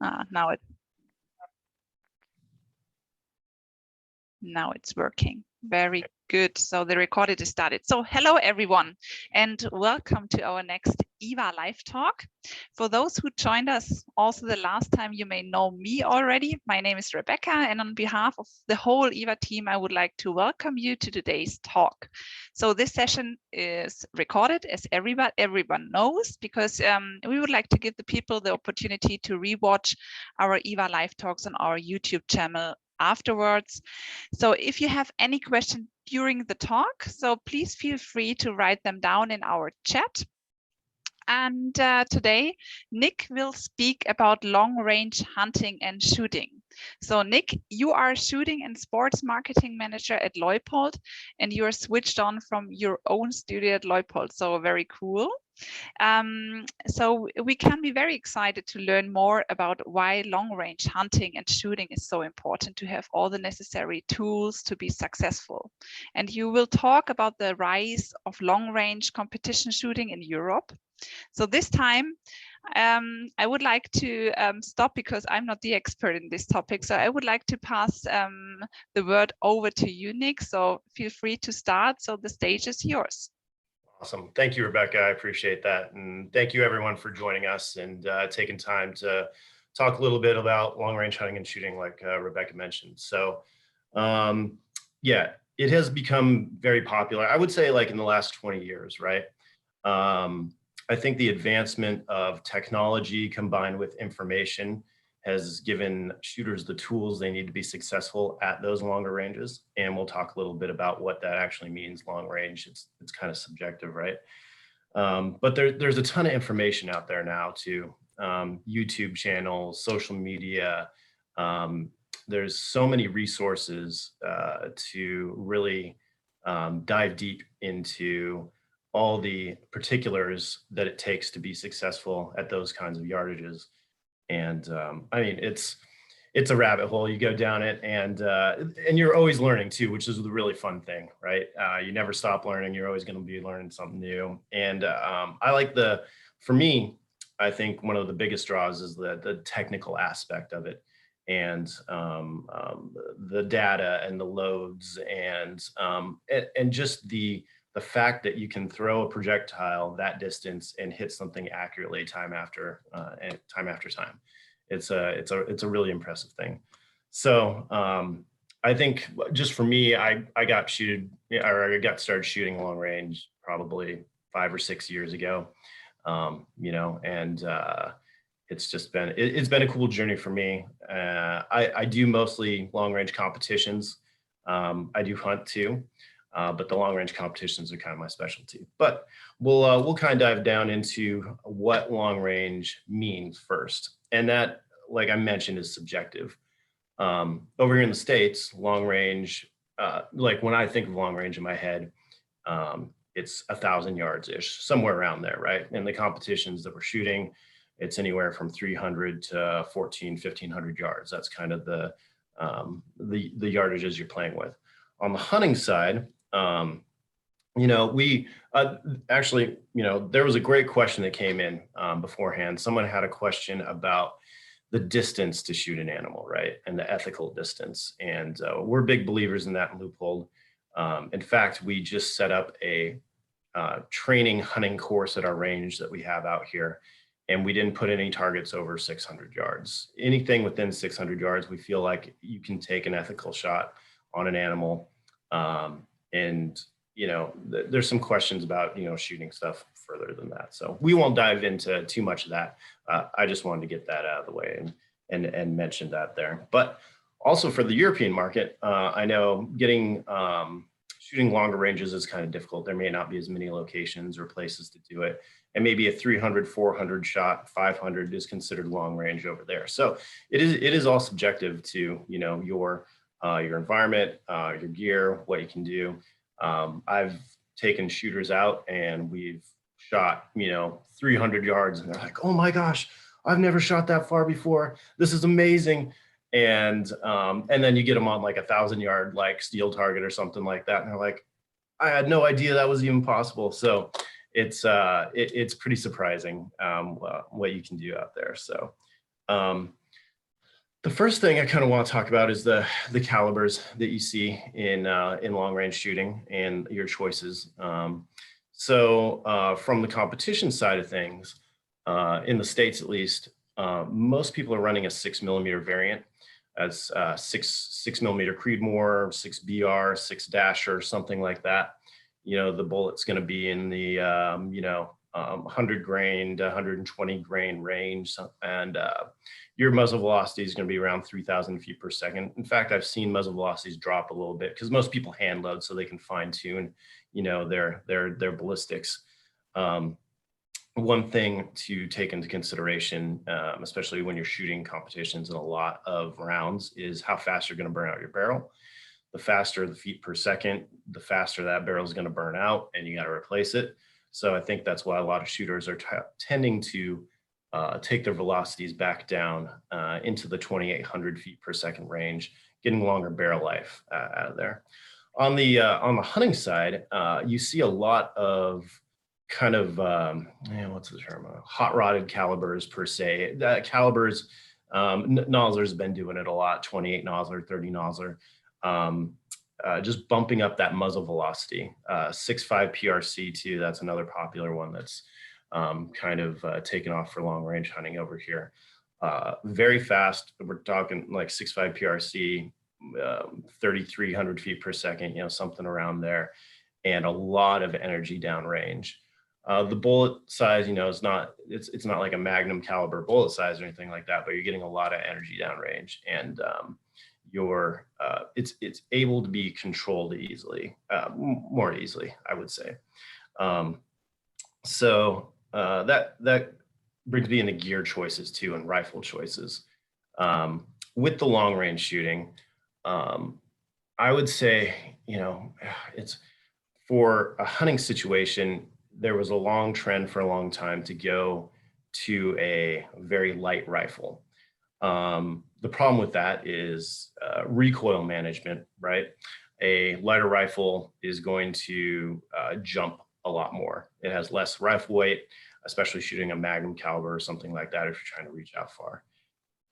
Now it's working. Very good. So the recording is started. So hello everyone, and welcome to our next IWA Live Talk. For those who joined us also the last time, you may know me already. My name is Rebecca, and on behalf of the whole IWA team, I would like to welcome you to today's talk. So this session is recorded, as everyone knows, because we would like to give the people the opportunity to rewatch our IWA Live Talks on our YouTube channel afterwards. So if you have any questions during the talk, so please feel free to write them down in our chat. And today, Nic will speak about long-range hunting and shooting. So Nic, you are shooting and sports marketing manager at Leupold, and you are switched on from your own studio at Leupold. So very cool. So we can be very excited to learn more about why long-range hunting and shooting is so important to have all the necessary tools to be successful. And you will talk about the rise of long-range competition shooting in Europe. So this time, I would like to stop because I'm not the expert in this topic. So I would like to pass the word over to you, Nic. So feel free to start. So the stage is yours. Awesome. Thank you, Rebecca. I appreciate that. And thank you everyone for joining us and taking time to talk a little bit about long-range hunting and shooting like Rebecca mentioned. So yeah, it has become very popular. I would say like in the last 20 years, right? I think the advancement of technology combined with information has given shooters the tools they need to be successful at those longer ranges. And we'll talk a little bit about what that actually means, long range. It's kind of subjective, right? But there's a ton of information out there now too. YouTube channels, social media. There's so many resources to really dive deep into all the particulars that it takes to be successful at those kinds of yardages. And I mean, it's a rabbit hole. You go down it, and you're always learning too, which is the really fun thing, right? You never stop learning. You're always going to be learning something new. And I like for me, I think one of the biggest draws is the technical aspect of it, and the data and the loads, and just the fact that you can throw a projectile that distance and hit something accurately time after time. It's a really impressive thing. So I think just for me, I got started shooting long range probably 5 or 6 years ago, you know, and it's been a cool journey for me. I do mostly long range competitions. I do hunt too. But the long range competitions are kind of my specialty. But we'll kind of dive down into what long range means first. And that, like I mentioned, is subjective. Over here in the States, long range, like when I think of long range in my head, it's 1,000 yards-ish, somewhere around there, right? And the competitions that we're shooting, it's anywhere from 300 to 1,500 yards. That's kind of the yardages you're playing with. On the hunting side, you know, we actually, you know, there was a great question that came in beforehand. Someone had a question about the distance to shoot an animal, right? And the ethical distance. And we're big believers in that in Leupold. In fact, we just set up a training hunting course at our range that we have out here. And we didn't put any targets over 600 yards. Anything within 600 yards, we feel like you can take an ethical shot on an animal. And, you know, there's some questions about, you know, shooting stuff further than that. So we won't dive into too much of that. I just wanted to get that out of the way and mention that there. But also for the European market, I know shooting longer ranges is kind of difficult. There may not be as many locations or places to do it. And maybe a 300, 400 shot, 500 is considered long range over there. So it is all subjective to, you know, your environment, your gear, what you can do. I've taken shooters out and we've shot, you know, 300 yards and they're like, oh my gosh, I've never shot that far before. This is amazing. And then you get them on like 1,000-yard like steel target or something like that. And they're like, I had no idea that was even possible. So it's pretty surprising what you can do out there. So The first thing I kind of want to talk about is the calibers that you see in long range shooting and your choices. From the competition side of things, in the States at least, most people are running a 6mm variant. That's 6mm Creedmoor, 6BR, 6 Dasher, something like that. The bullet's going to be in the 100 grain to 120 grain range, and your muzzle velocity is going to be around 3,000 feet per second. In fact, I've seen muzzle velocities drop a little bit because most people hand load so they can fine tune, their ballistics. One thing to take into consideration, especially when you're shooting competitions and a lot of rounds, is how fast you're going to burn out your barrel. The faster the feet per second, the faster that barrel is going to burn out, and you got to replace it. So I think that's why a lot of shooters are tending to take their velocities back down into the 2,800 feet per second range, getting longer barrel life out of there. On the hunting side, you see a lot of kind of what's the term? Hot rodded calibers per se. Calibers, Nosler's been doing it a lot. 28 Nosler, 30 Nosler. Just bumping up that muzzle velocity. 6.5 PRC too, that's another popular one that's kind of taken off for long range hunting over here. Very fast, we're talking like 6.5 PRC, 3,300 feet per second, something around there, and a lot of energy downrange. The bullet size, it's not like a Magnum caliber bullet size or anything like that, but you're getting a lot of energy downrange, and it's able to be controlled easily, more easily, I would say. That brings me into gear choices too, and rifle choices. With the long range shooting, I would say, it's for a hunting situation. There was a long trend for a long time to go to a very light rifle. The problem with that is recoil management, right? A lighter rifle is going to jump a lot more. It has less rifle weight, especially shooting a Magnum caliber or something like that if you're trying to reach out far.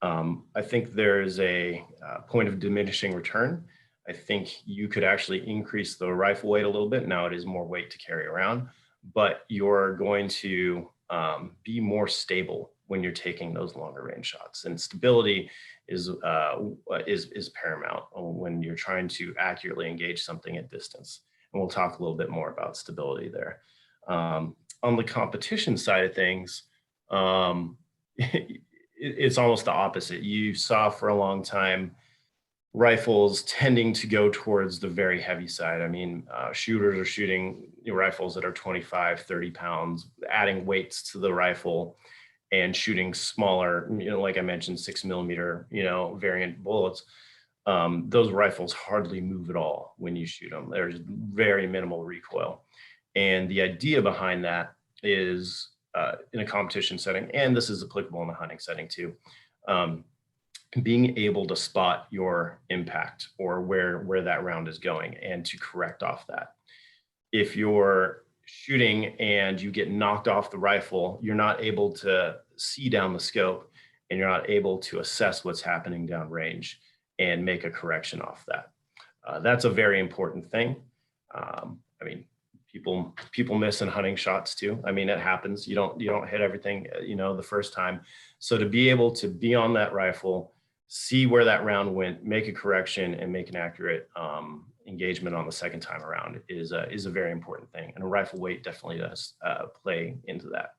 I think there's a point of diminishing return. I think you could actually increase the rifle weight a little bit. Now it is more weight to carry around, but you're going to be more stable when you're taking those longer range shots. And stability is paramount when you're trying to accurately engage something at distance. And we'll talk a little bit more about stability there. On the competition side of things, it's almost the opposite. You saw for a long time rifles tending to go towards the very heavy side. I mean, shooters are shooting rifles that are 25, 30 pounds, adding weights to the rifle and shooting smaller, like I mentioned, 6mm, variant bullets. Those rifles hardly move at all when you shoot them. There's very minimal recoil. And the idea behind that is in a competition setting, and this is applicable in the hunting setting too, being able to spot your impact or where that round is going and to correct off that. If you're shooting and you get knocked off the rifle, you're not able to see down the scope and you're not able to assess what's happening downrange and make a correction off that. That's a very important thing. I mean, people miss in hunting shots too. I mean, it happens. You don't hit everything, the first time. So to be able to be on that rifle, see where that round went, make a correction, and make an accurate engagement on the second time around is a very important thing. And a rifle weight definitely does play into that.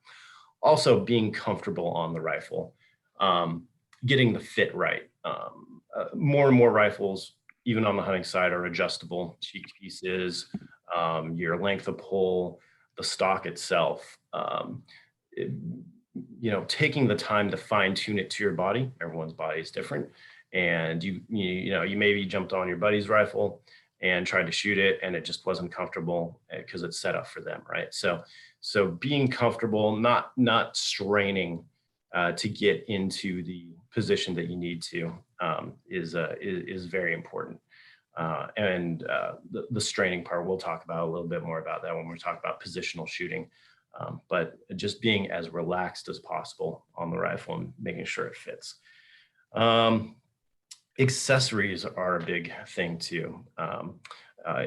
Also, being comfortable on the rifle, getting the fit right. More and more rifles, even on the hunting side, are adjustable cheek pieces, your length of pull, the stock itself. Taking the time to fine tune it to your body. Everyone's body is different, and you maybe jumped on your buddy's rifle and tried to shoot it, and it just wasn't comfortable because it's set up for them, right? So being comfortable, not straining to get into the position that you need to is very important. And the straining part, we'll talk about a little bit more about that when we talk about positional shooting. But just being as relaxed as possible on the rifle and making sure it fits. accessories are a big thing too,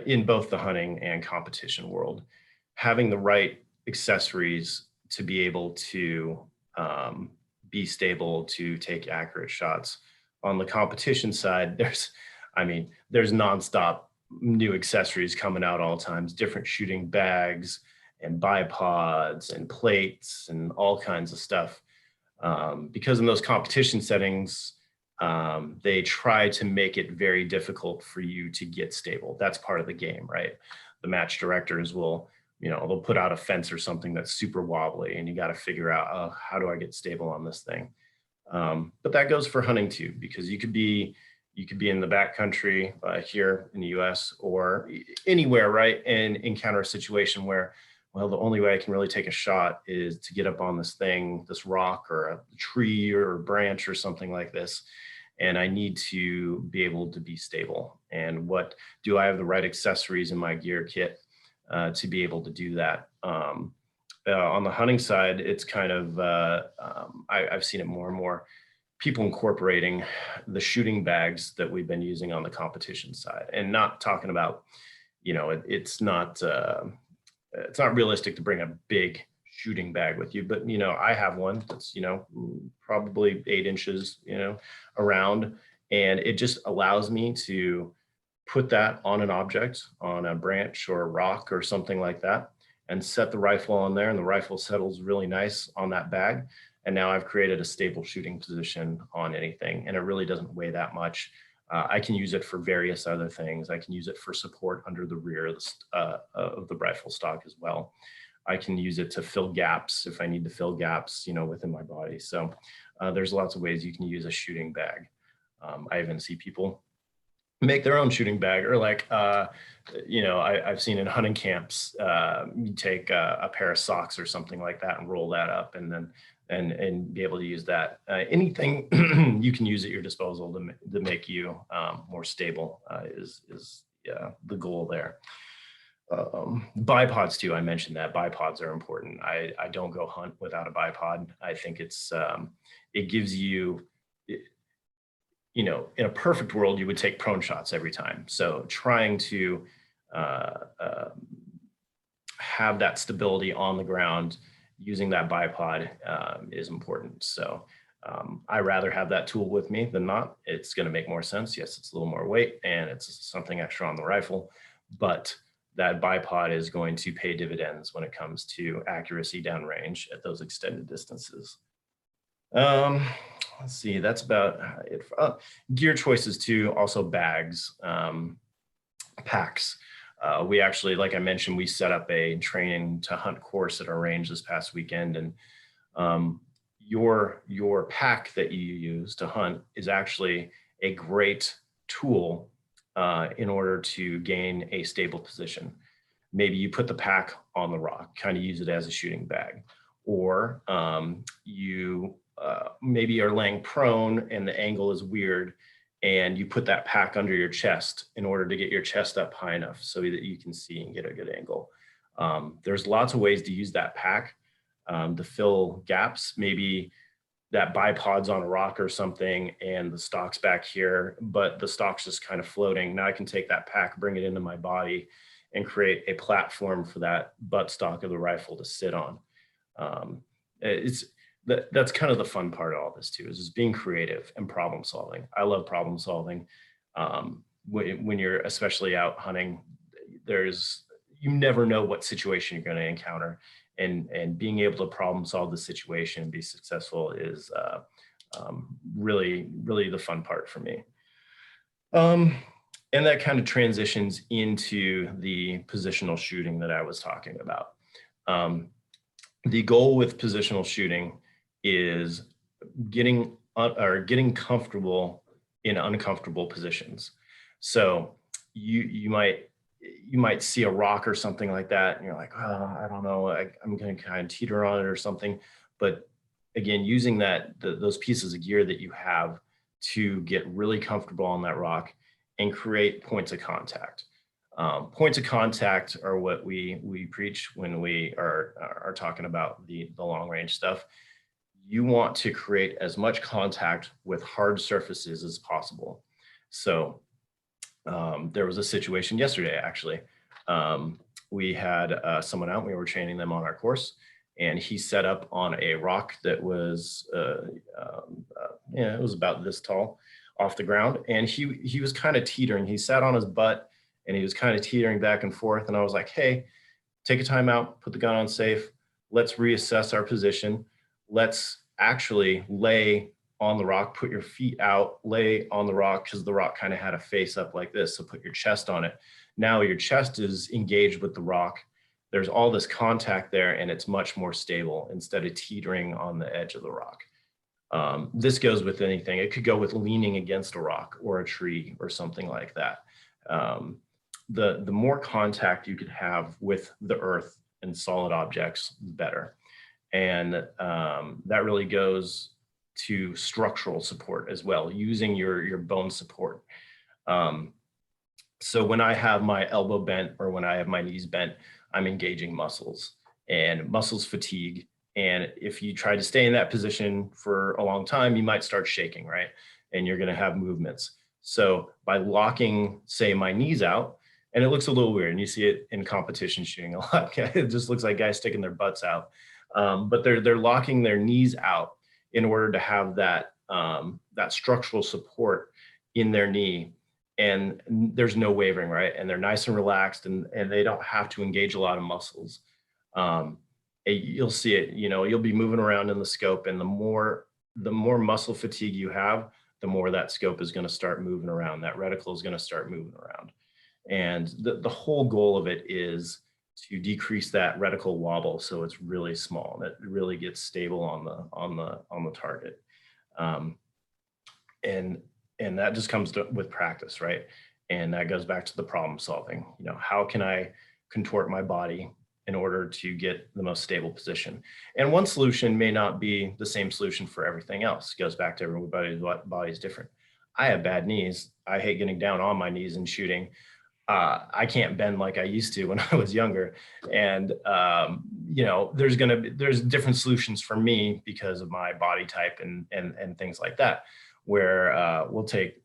in both the hunting and competition world. Having the right accessories to be able to be stable, to take accurate shots. On the competition side, there's nonstop new accessories coming out all times, different shooting bags and bipods and plates and all kinds of stuff. Because in those competition settings, they try to make it very difficult for you to get stable. That's part of the game, right? The match directors will, they'll put out a fence or something that's super wobbly, and you got to figure out, oh, how do I get stable on this thing? But that goes for hunting too, because you could be in the backcountry here in the US or anywhere, right? And encounter a situation where, well, the only way I can really take a shot is to get up on this thing, this rock or a tree or a branch or something like this. And I need to be able to be stable. And do I have the right accessories in my gear kit to be able to do that? On the hunting side, it's kind of, I've seen it more and more, people incorporating the shooting bags that we've been using on the competition side, and not talking about, it's not realistic to bring a big shooting bag with you, but I have one that's probably 8 inches around, and it just allows me to put that on an object, on a branch or a rock or something like that, and set the rifle on there, and the rifle settles really nice on that bag. And now I've created a stable shooting position on anything, and it really doesn't weigh that much. I can use it for various other things. I can use it for support under the rear of the rifle stock as well. I can use it to fill gaps if I need to fill gaps, within my body. So there's lots of ways you can use a shooting bag. I even see people make their own shooting bag, or I've seen in hunting camps, you take a pair of socks or something like that and roll that up, and then and be able to use that. Anything you can use at your disposal to make you more stable is the goal there. Bipods too, I mentioned that. Bipods are important. I don't go hunt without a bipod. I think it gives you, in a perfect world, you would take prone shots every time. So trying to have that stability on the ground using that bipod is important. So I rather have that tool with me than not. It's going to make more sense. Yes, it's a little more weight and it's something extra on the rifle, but that bipod is going to pay dividends when it comes to accuracy downrange at those extended distances. Let's see, that's about it. Gear choices too, also bags, packs. We actually, like I mentioned, we set up a training to hunt course at our range this past weekend, and your pack that you use to hunt is actually a great tool in order to gain a stable position. Maybe you put the pack on the rock, kind of use it as a shooting bag, or you maybe are laying prone and the angle is weird, and you put that pack under your chest in order to get your chest up high enough so that you can see and get a good angle. There's lots of ways to use that pack to fill gaps. Maybe that bipod's on a rock or something and the stock's back here, but the stock's just kind of floating. Now I can take that pack, bring it into my body, and create a platform for that buttstock of the rifle to sit on. That's kind of the fun part of all this too, is just being creative and problem solving. I love problem solving. When you're especially out hunting, you never know what situation you're going to encounter, and being able to problem solve the situation and be successful is really, really the fun part for me. And that kind of transitions into the positional shooting that I was talking about. The goal with positional shooting is getting comfortable in uncomfortable positions. So you might see a rock or something like that, and you're like, oh, I don't know, I'm going to kind of teeter on it or something. But again, using those pieces of gear that you have to get really comfortable on that rock and create points of contact. Points of contact are what we preach when we are talking about the long range stuff. You want to create as much contact with hard surfaces as possible. So there was a situation yesterday, actually. We had someone out, we were training them on our course, and he set up on a rock that was, it was about this tall off the ground. And he was kind of teetering. He sat on his butt and he was kind of teetering back and forth. And I was like, hey, take a time out, put the gun on safe. Let's reassess our position. Let's actually lay on the rock, put your feet out, lay on the rock, because the rock kind of had a face up like this. So put your chest on it. Now your chest is engaged with the rock. There's all this contact there, and it's much more stable instead of teetering on the edge of the rock. This goes with anything. It could go with leaning against a rock or a tree or something like that. The more contact you could have with the earth and solid objects, the better. And that really goes to structural support as well, using your bone support. So when I have my elbow bent or when I have my knees bent, I'm engaging muscles, and muscles fatigue. And if you try to stay in that position for a long time, you might start shaking, right? And you're going to have movements. So by locking, say, my knees out, and it looks a little weird, and you see it in competition shooting a lot. It just looks like guys sticking their butts out. But they're locking their knees out in order to have that structural support in their knee. And there's no wavering, right? And they're nice and relaxed, and they don't have to engage a lot of muscles. You'll see it, you'll be moving around in the scope, and the more muscle fatigue you have, the more that scope is going to start moving around. That reticle is going to start moving around. And the whole goal of it is to decrease that reticle wobble, so it's really small and it really gets stable on the target. And that just comes with practice, right? And that goes back to the problem solving. How can I contort my body in order to get the most stable position? And one solution may not be the same solution for everything else. It goes back to everybody's body's different. I have bad knees. I hate getting down on my knees and shooting. I can't bend like I used to when I was younger. And, there's different solutions for me because of my body type and things like that, where we'll take,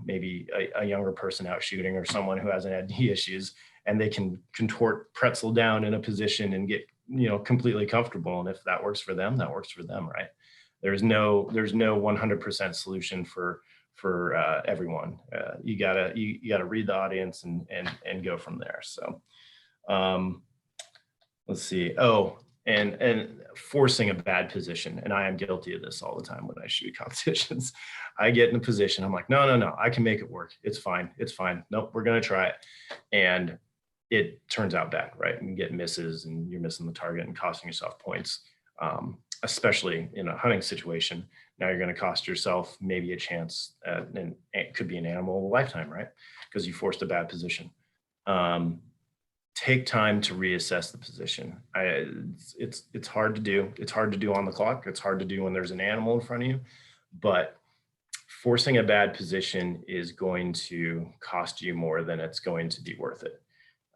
maybe a younger person out shooting, or someone who hasn't had knee issues, and they can contort pretzel down in a position and get, completely comfortable. And if that works for them, that works for them, right? There's no 100% solution for everyone. You gotta read the audience and go from there. So let's see. Oh, and forcing a bad position. And I am guilty of this all the time when I shoot competitions. I get in a position, I'm like, no, I can make it work. It's fine. Nope, we're gonna try it. And it turns out bad, right? And you get misses, and you're missing the target and costing yourself points, especially in a hunting situation. Now you're going to cost yourself maybe a chance, and it could be an animal of a lifetime, right? Because you forced a bad position. Take time to reassess the position. It's hard to do. It's hard to do on the clock. It's hard to do when there's an animal in front of you, but forcing a bad position is going to cost you more than it's going to be worth it.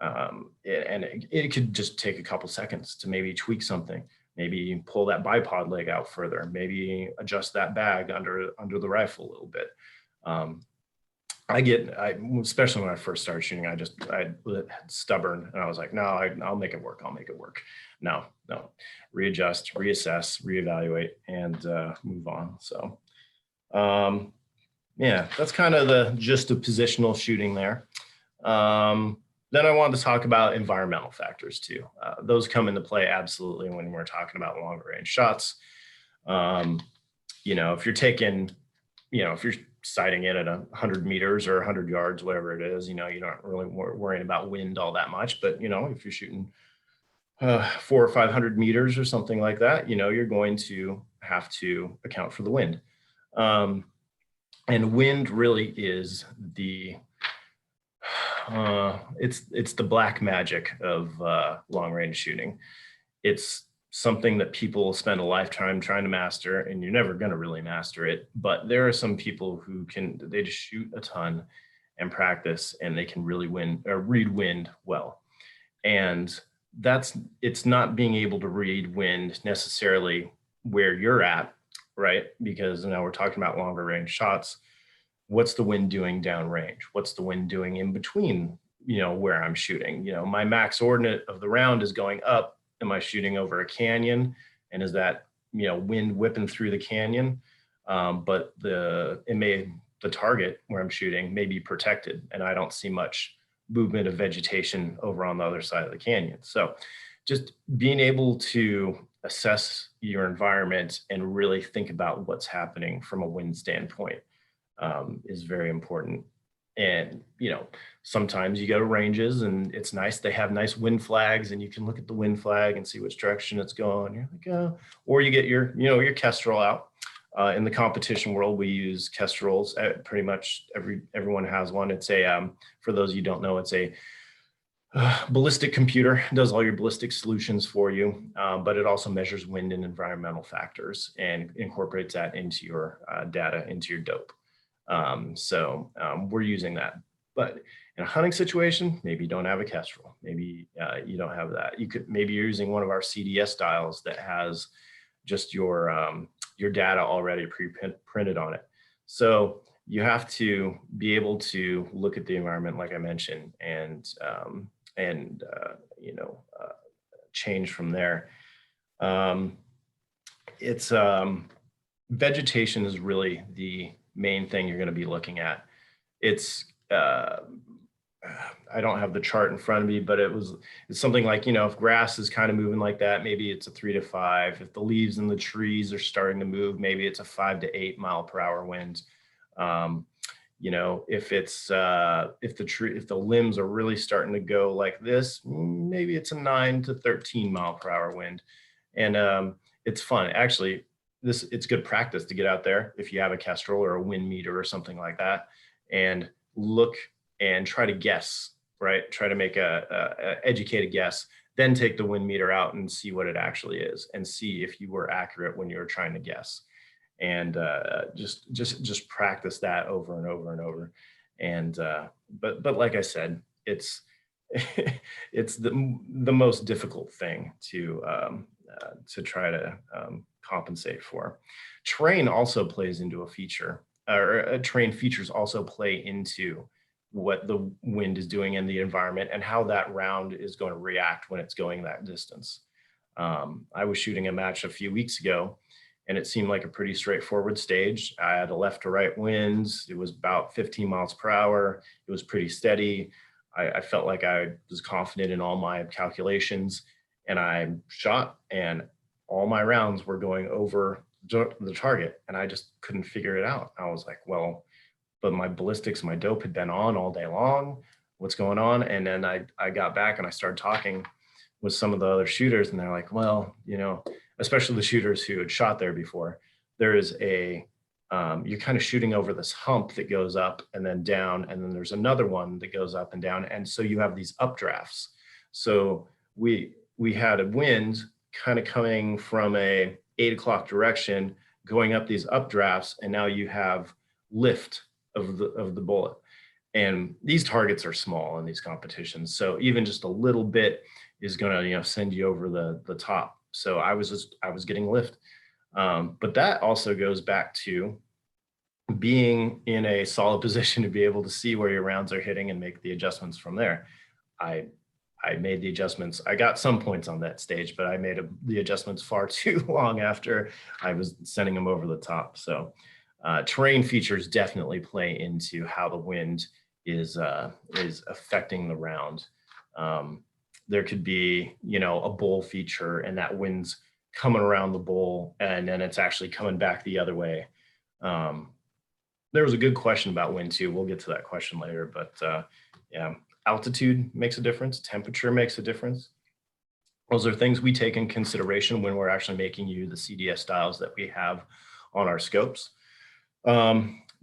And it could just take a couple seconds to maybe tweak something. Maybe pull that bipod leg out further, maybe adjust that bag under the rifle a little bit. Especially when I first started shooting, I was stubborn, and I was like, no, I'll make it work. No, readjust, reassess, reevaluate, and move on. So yeah, that's kind of the gist of positional shooting there. Then I wanted to talk about environmental factors too. Those come into play absolutely when we're talking about longer range shots. If you're taking, if you're sighting it at 100 meters or 100 yards, whatever it is, you're not really worrying about wind all that much. But, if you're shooting 400 or 500 meters or something like that, you're going to have to account for the wind. And wind really is it's the black magic of long range shooting. It's something that people spend a lifetime trying to master, and you're never going to really master it. But there are some people who they just shoot a ton and practice, and they can really read wind well. And it's not being able to read wind necessarily where you're at, right? Because now we're talking about longer range shots. what's the wind doing downrange? What's the wind doing in between, where I'm shooting? My max ordinate of the round is going up. Am I shooting over a canyon? And is that, wind whipping through the canyon? But the target where I'm shooting may be protected, and I don't see much movement of vegetation over on the other side of the canyon. So just being able to assess your environment and really think about what's happening from a wind standpoint is very important. And, sometimes you go to ranges and it's nice. They have nice wind flags and you can look at the wind flag and see which direction it's going. You're like, oh. Or you get your, your Kestrel out. In the competition world, we use Kestrels. Pretty much everyone has one. It's a, for those of you who don't know, it's a ballistic computer. It does all your ballistic solutions for you, but it also measures wind and environmental factors and incorporates that into your data, into your dope. So we're using that. But in a hunting situation, maybe you don't have a Kestrel. Maybe you don't have that. Maybe you're using one of our CDS dials that has just your data already pre-printed on it. So you have to be able to look at the environment, like I mentioned, and change from there. Vegetation is really the main thing you're going to be looking at. It's I don't have the chart in front of me, but it's something like, if grass is kind of moving like that, maybe it's a 3 to 5. If the leaves in the trees are starting to move, maybe it's a 5 to 8 mile per hour wind. If the limbs are really starting to go like this, maybe it's a 9 to 13 mile per hour wind. And it's fun. Actually, it's good practice to get out there if you have a Kestrel or a wind meter or something like that, and look and try to guess, right? Try to make a educated guess, then take the wind meter out and see what it actually is, and see if you were accurate when you were trying to guess. And just practice that over and over and over. And but like I said, it's it's the most difficult thing to try to compensate for. Terrain also plays into a feature, or terrain features also play into what the wind is doing in the environment and how that round is going to react when it's going that distance. I was shooting a match a few weeks ago, and it seemed like a pretty straightforward stage. I had a left to right winds. It was about 15 miles per hour. It was pretty steady. I felt like I was confident in all my calculations, and I shot, and all my rounds were going over the target, and I just couldn't figure it out. I was like, well, but my ballistics, my dope had been on all day long. What's going on? And then I got back and I started talking with some of the other shooters, and they're like, well, especially the shooters who had shot there before, there is you're kind of shooting over this hump that goes up and then down, and then there's another one that goes up and down. And so you have these updrafts. So we had a wind kind of coming from a 8 o'clock direction, going up these updrafts, and now you have lift of the bullet. And these targets are small in these competitions, so even just a little bit is going to send you over the top. So I was getting lift, but that also goes back to being in a solid position to be able to see where your rounds are hitting and make the adjustments from there. I made the adjustments. I got some points on that stage, but I made the adjustments far too long after I was sending them over the top. So terrain features definitely play into how the wind is affecting the round. There could be, a bowl feature, and that wind's coming around the bowl, and then it's actually coming back the other way. There was a good question about wind too. We'll get to that question later, but yeah, altitude makes a difference. Temperature makes a difference. Those are things we take in consideration when we're actually making you the CDS styles that we have on our scopes.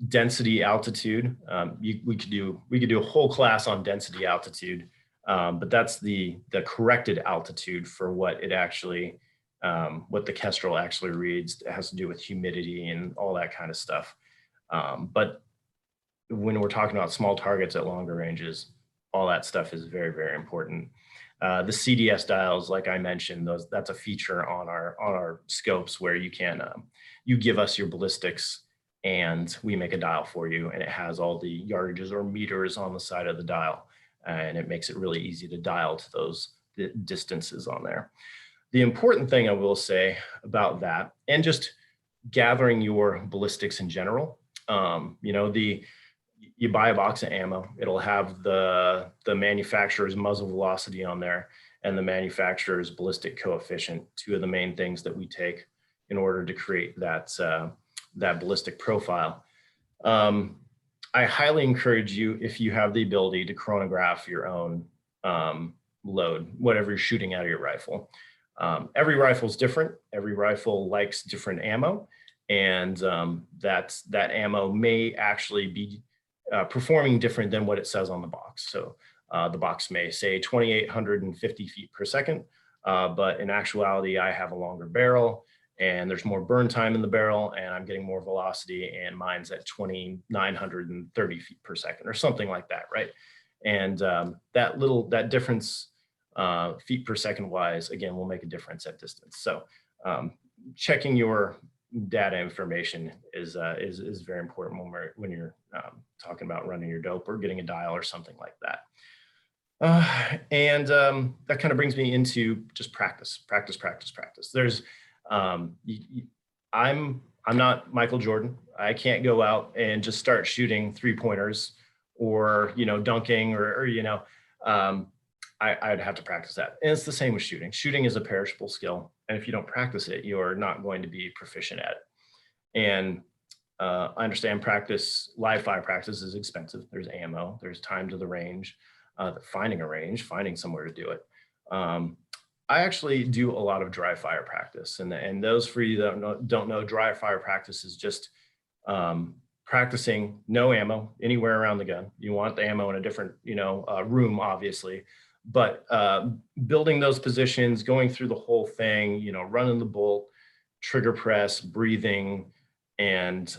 Density, altitude. We could do a whole class on density, altitude, but that's the corrected altitude for what it actually, what the Kestrel actually reads. It has to do with humidity and all that kind of stuff. But when we're talking about small targets at longer ranges, all that stuff is very, very important. The CDS dials, like I mentioned, that's a feature on our scopes where you can you give us your ballistics and we make a dial for you, and it has all the yardages or meters on the side of the dial, and it makes it really easy to dial to those distances on there. The important thing I will say about that, and just gathering your ballistics in general, you know, you buy a box of ammo, it'll have the manufacturer's muzzle velocity on there and the manufacturer's ballistic coefficient, two of the main things that we take in order to create that, that ballistic profile. I highly encourage you, if you have the ability, to chronograph your own load, whatever you're shooting out of your rifle. Every rifle is different. Every rifle likes different ammo, and that ammo may actually be performing different than what it says on the box. So the box may say 2,850 feet per second, but in actuality, I have a longer barrel and there's more burn time in the barrel and I'm getting more velocity, and mine's at 2,930 feet per second or something like that, right? And that difference feet per second wise, again, will make a difference at distance. So checking your data information is very important when you're talking about running your dope or getting a dial or something like that. And that kind of brings me into just practice. There's, I'm not Michael Jordan. I can't go out and just start shooting 3-pointers or, you know, dunking or you know, I'd have to practice that. And it's the same with shooting. Shooting is a perishable skill. And if you don't practice it, you're not going to be proficient at it. And I understand live fire practice is expensive. There's ammo, there's time to the range, finding a range, finding somewhere to do it. I actually do a lot of dry fire practice. And those for you that don't know, dry fire practice is just practicing no ammo anywhere around the gun. You want the ammo in a different, you know, room, obviously. But building those positions, going through the whole thing, you know, running the bolt, trigger press, breathing, and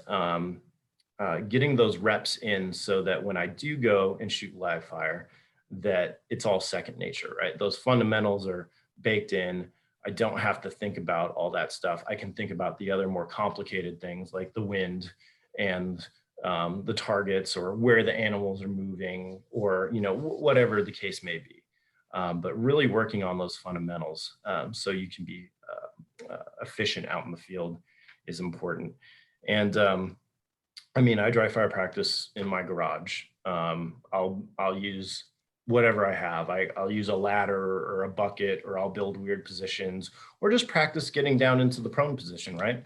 getting those reps in so that when I do go and shoot live fire, that it's all second nature, right? Those fundamentals are baked in. I don't have to think about all that stuff. I can think about the other more complicated things like the wind and the targets or where the animals are moving or, you know, whatever the case may be. But really working on those fundamentals so you can be efficient out in the field is important. And I mean, I dry fire practice in my garage. I'll use whatever I have. I'll use a ladder or a bucket, or I'll build weird positions, or just practice getting down into the prone position, right?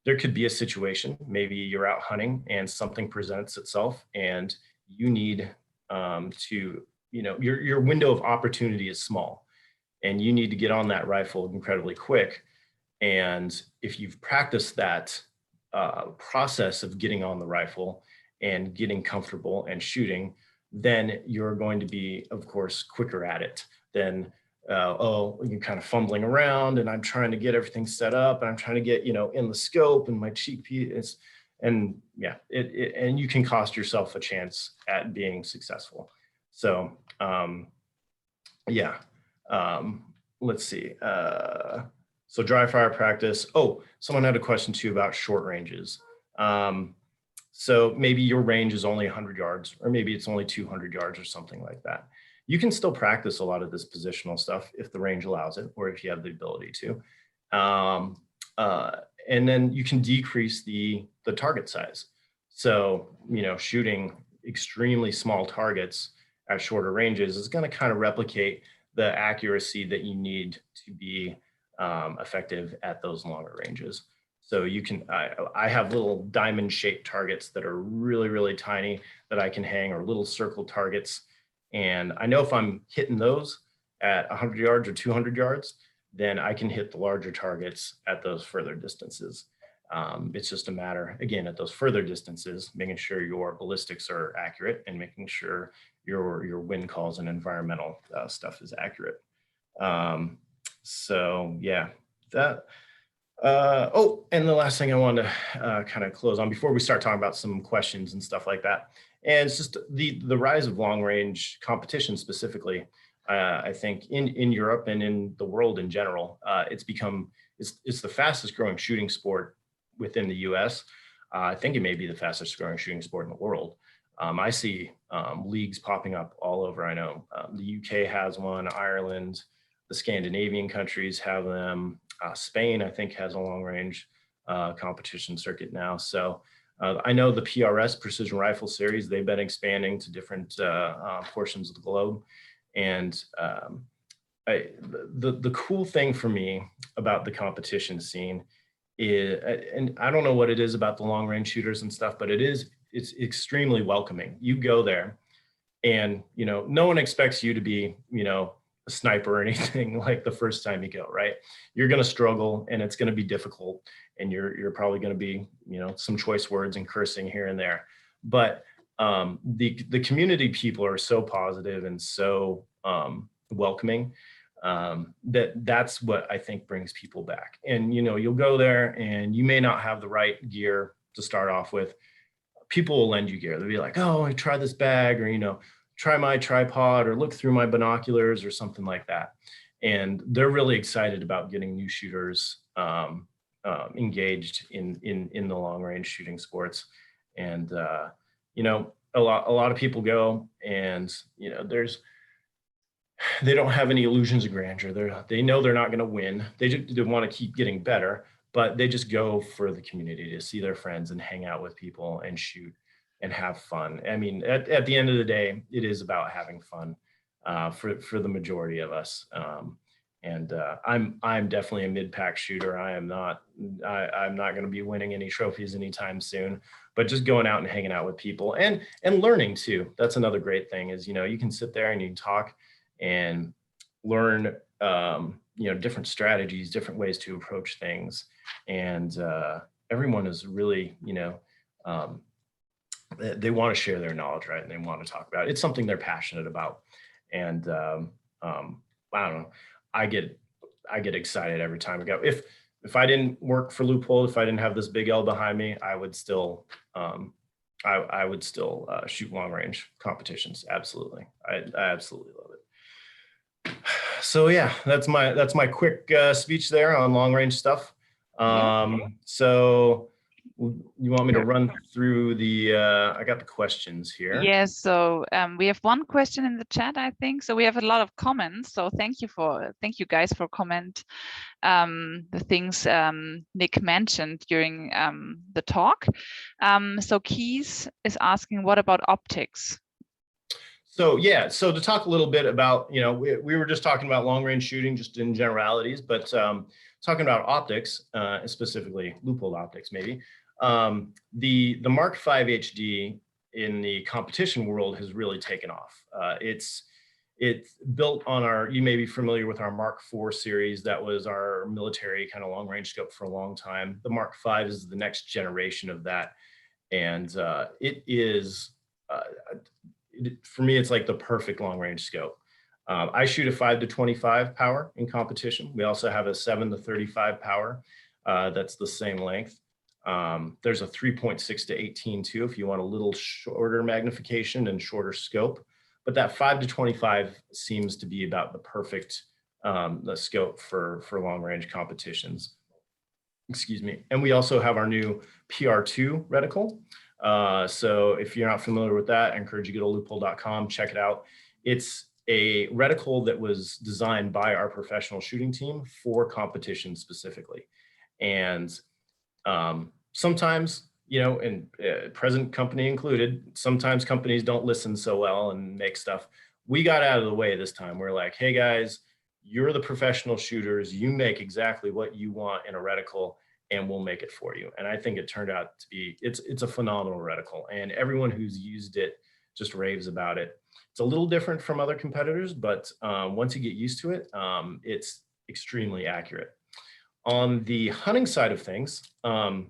There could be a situation, maybe you're out hunting and something presents itself and you need to, you know, your window of opportunity is small and you need to get on that rifle incredibly quick. And if you've practiced that process of getting on the rifle and getting comfortable and shooting, then you're going to be, of course, quicker at it than, you're kind of fumbling around and I'm trying to get everything set up and I'm trying to get, you know, in the scope and my cheek piece. And yeah, and you can cost yourself a chance at being successful. So yeah, let's see. So dry fire practice. Oh, someone had a question too about short ranges. So maybe your range is only 100 yards, or maybe it's only 200 yards or something like that. You can still practice a lot of this positional stuff if the range allows it, or if you have the ability to. And then you can decrease the target size. So, you know, shooting extremely small targets at shorter ranges is going to kind of replicate the accuracy that you need to be effective at those longer ranges. So you can, I have little diamond shaped targets that are really, really tiny that I can hang, or little circle targets. And I know if I'm hitting those at 100 yards or 200 yards, then I can hit the larger targets at those further distances. It's just a matter, again, at those further distances, making sure your ballistics are accurate and making sure your wind calls and environmental stuff is accurate. So yeah, that. Oh, and the last thing I wanted to kind of close on before we start talking about some questions and stuff like that, and it's just the rise of long range competition specifically. I think in Europe and in the world in general, it's the fastest growing shooting sport within the U.S. I think it may be the fastest growing shooting sport in the world. I see leagues popping up all over. I know the UK has one, Ireland, the Scandinavian countries have them. Spain, I think, has a long range competition circuit now. So I know the PRS, Precision Rifle Series, they've been expanding to different portions of the globe. And the cool thing for me about the competition scene is, and I don't know what it is about the long range shooters and stuff, but it's extremely welcoming. You go there and, no one expects you to be, a sniper or anything like the first time you go, right? You're going to struggle and it's going to be difficult, and you're probably going to be, some choice words and cursing here and there. But the community people are so positive and so welcoming that's what I think brings people back. And, you'll go there and you may not have the right gear to start off with. People will lend you gear. They'll be like, oh, try this bag, or, try my tripod, or look through my binoculars, or something like that. And they're really excited about getting new shooters engaged in the long range shooting sports. And, a lot of people go and, they don't have any illusions of grandeur. They know they're not going to win. They want to keep getting better, but they just go for the community, to see their friends and hang out with people and shoot and have fun. I mean, at the end of the day, it is about having fun for the majority of us. I'm definitely a mid-pack shooter. I'm not going to be winning any trophies anytime soon, but just going out and hanging out with people and learning too. That's another great thing is, you can sit there and you can talk and learn, different strategies, different ways to approach things. And everyone is really, they want to share their knowledge, right? And they want to talk about it. It's something they're passionate about. And I don't know, I get excited every time I go. If I didn't work for Leupold, if I didn't have this big L behind me, I would still I would still shoot long range competitions. Absolutely. I absolutely love it. So yeah, that's my quick speech there on long range stuff. So you want me to run through the, I got the questions here. Yes, so we have one question in the chat, I think. So we have a lot of comments. So thank you guys for comment the things Nic mentioned during the talk. So Keys is asking, what about optics? So yeah, so to talk a little bit about, we were just talking about long range shooting just in generalities, but talking about optics, specifically Leupold optics maybe. The Mark V HD in the competition world has really taken off. It's built on you may be familiar with our Mark IV series. That was our military kind of long range scope for a long time. The Mark V is the next generation of that. And it is, for me, it's like the perfect long range scope. I shoot a 5-25 power in competition. We also have a 7-35 power. That's the same length. There's a 3.6 to 18 too, if you want a little shorter magnification and shorter scope. But that 5-25 seems to be about the perfect the scope for long range competitions. Excuse me. And we also have our new PR2 reticle. So if you're not familiar with that, I encourage you to go to leupold.com, check it out. It's a reticle that was designed by our professional shooting team for competition specifically. And sometimes, and present company included, sometimes companies don't listen so well and make stuff. We got out of the way this time. We're like, hey guys, you're the professional shooters. You make exactly what you want in a reticle and we'll make it for you. And I think it turned out to be, it's a phenomenal reticle, and everyone who's used it just raves about it. It's a little different from other competitors, but once you get used to it, it's extremely accurate. On the hunting side of things, our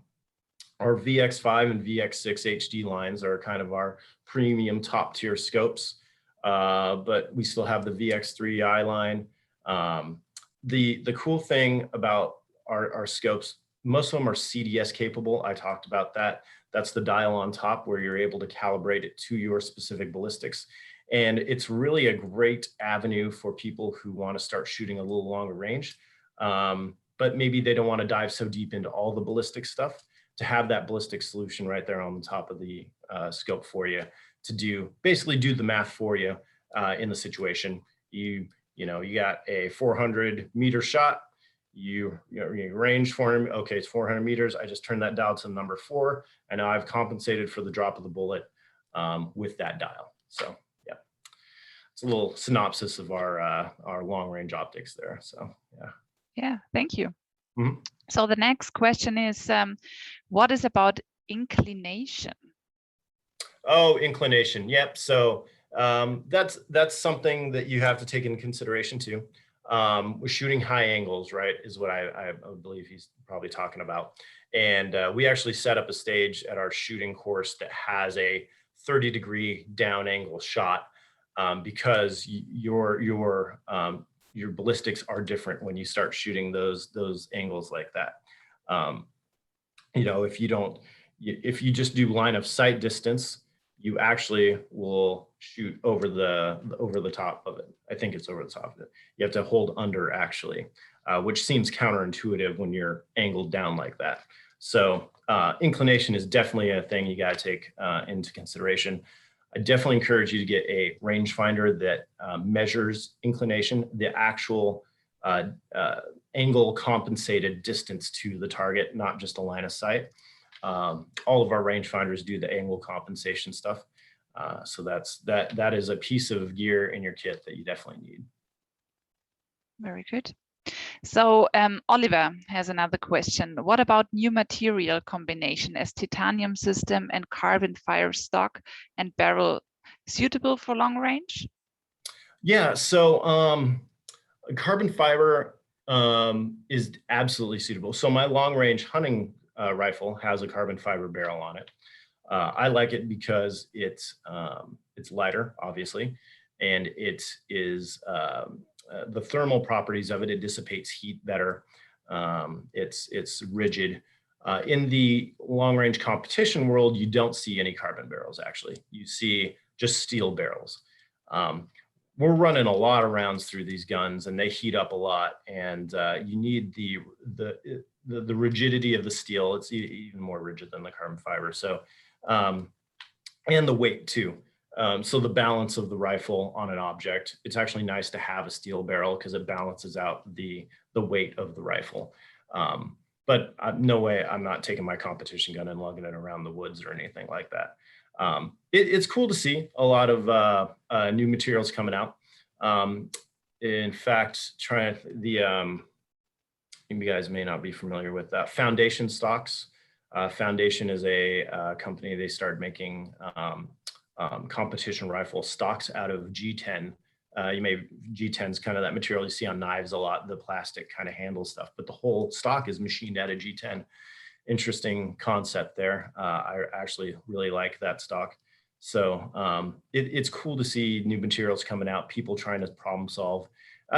VX5 and VX6 HD lines are kind of our premium top tier scopes, but we still have the VX3i line. The cool thing about our scopes, most of them are CDS capable. I talked about that. That's the dial on top where you're able to calibrate it to your specific ballistics. And it's really a great avenue for people who want to start shooting a little longer range, but maybe they don't want to dive so deep into all the ballistic stuff. to have that ballistic solution right there on the top of the scope for you to basically do the math for you in the situation. You got a 400-meter shot. You range 400. Okay, it's 400 meters. I just turned that dial to number 4, and now I've compensated for the drop of the bullet with that dial. So yeah, it's a little synopsis of our long-range optics there. So yeah. Yeah, thank you. Mm-hmm. So the next question is, what is about inclination? Oh, inclination. Yep. So that's something that you have to take into consideration too. With shooting high angles, right, is what I believe he's probably talking about. And we actually set up a stage at our shooting course that has a 30-degree down angle shot because your ballistics are different when you start shooting those angles like that. If you just do line of sight distance, you actually will shoot over the top of it. I think it's over the top of it. You have to hold under actually, which seems counterintuitive when you're angled down like that. So inclination is definitely a thing you got to take into consideration. I definitely encourage you to get a rangefinder that measures inclination, the actual angle compensated distance to the target, not just a line of sight. All of our rangefinders do the angle compensation stuff. So that is a piece of gear in your kit that you definitely need. Very good. So Oliver has another question. What about new material combination as titanium system and carbon fiber stock and barrel suitable for long range? Yeah, so carbon fiber is absolutely suitable. So my long range hunting rifle has a carbon fiber barrel on it. I like it because it's lighter, obviously, and it is the thermal properties of it. It dissipates heat better. It's rigid. In the long range competition world, you don't see any carbon barrels. Actually, you see just steel barrels. We're running a lot of rounds through these guns, and they heat up a lot, and you need the rigidity of the steel. It's even more rigid than the carbon fiber. So, and the weight too. So the balance of the rifle on an object, it's actually nice to have a steel barrel because it balances out the weight of the rifle. But no way, I'm not taking my competition gun and lugging it around the woods or anything like that. It's cool to see a lot of new materials coming out. In fact, you guys may not be familiar with that. Foundation stocks. Foundation is a company. They started making competition rifle stocks out of G10. G10 is kind of that material you see on knives a lot, the plastic kind of handle stuff, but the whole stock is machined out of G10. Interesting concept there. I actually really like that stock. So it's cool to see new materials coming out, people trying to problem solve.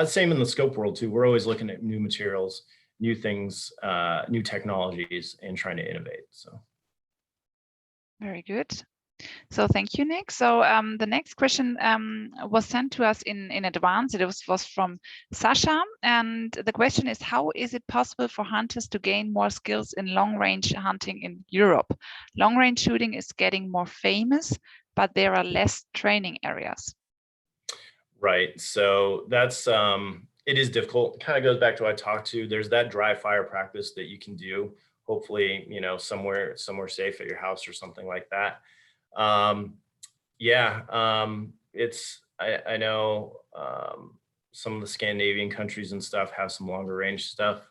Same in the scope world too. We're always looking at new materials, new things, new technologies, and trying to innovate. So. Very good. So thank you, Nic. So the next question was sent to us in advance. It was from Sasha. And the question is, how is it possible for hunters to gain more skills in long-range hunting in Europe? Long-range shooting is getting more famous, but there are less training areas. Right. So that's, it is difficult. It kind of goes back to what I talked to. There's that dry fire practice that you can do, hopefully, somewhere safe at your house or something like that. I know some of the Scandinavian countries and stuff have some longer range stuff.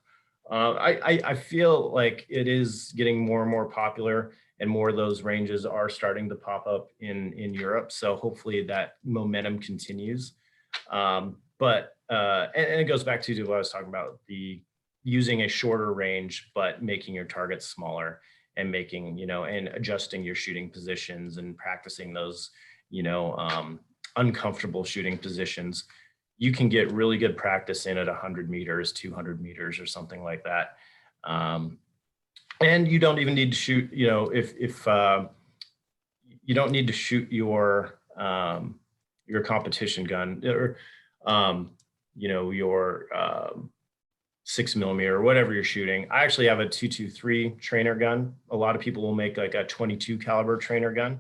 I feel like it is getting more and more popular, and more of those ranges are starting to pop up in Europe. So hopefully that momentum continues. And it goes back to what I was talking about, using a shorter range, but making your targets smaller, and making, and adjusting your shooting positions and practicing those, uncomfortable shooting positions. You can get really good practice in at 100 meters, 200 meters or something like that. And you don't even need to shoot, if you don't need to shoot your competition gun or, your 6mm or whatever you're shooting. I actually have a 223 trainer gun. A lot of people will make like a 22 caliber trainer gun.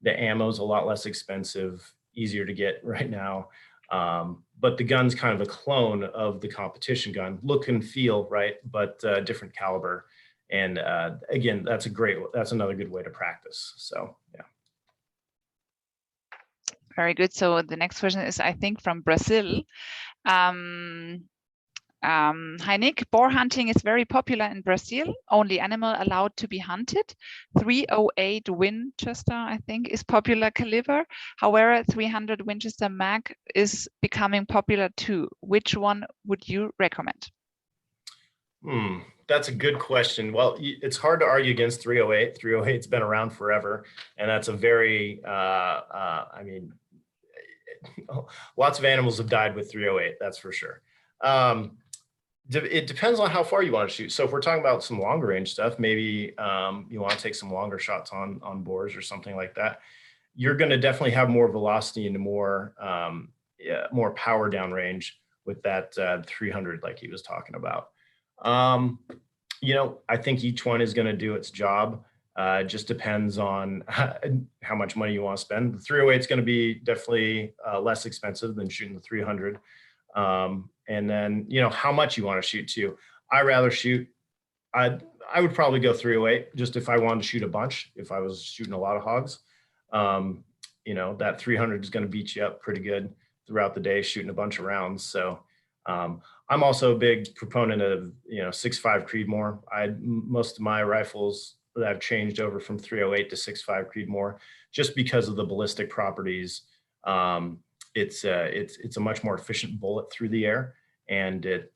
The ammo is a lot less expensive, easier to get right now. But the gun's kind of a clone of the competition gun, look and feel, right? But different caliber. And again, that's another good way to practice. So, yeah. Very good. So the next question is, I think, from Brazil. Hi Nick, boar hunting is very popular in Brazil. Only animal allowed to be hunted. 308 Winchester, I think, is popular caliber. However, 300 Winchester mag is becoming popular too. Which one would you recommend? That's a good question. Well, it's hard to argue against 308. 308's been around forever, and that's a very, I mean, lots of animals have died with 308, that's for sure. It depends on how far you want to shoot. So if we're talking about some longer range stuff, maybe you want to take some longer shots on boars or something like that. You're going to definitely have more velocity and more power downrange with that 300, like he was talking about. You know, I think each one is going to do its job. It just depends on how much money you want to spend. The 308 is going to be definitely less expensive than shooting the 300. And then, you know, how much you want to shoot too. I would probably go 308 just if I wanted to shoot a bunch, if I was shooting a lot of hogs. You know, that 300 is going to beat you up pretty good throughout the day shooting a bunch of rounds. So I'm also a big proponent of, you know, 6.5 Creedmoor. Most of my rifles that I've changed over from 308 to 6.5 Creedmoor just because of the ballistic properties. It's a much more efficient bullet through the air, and it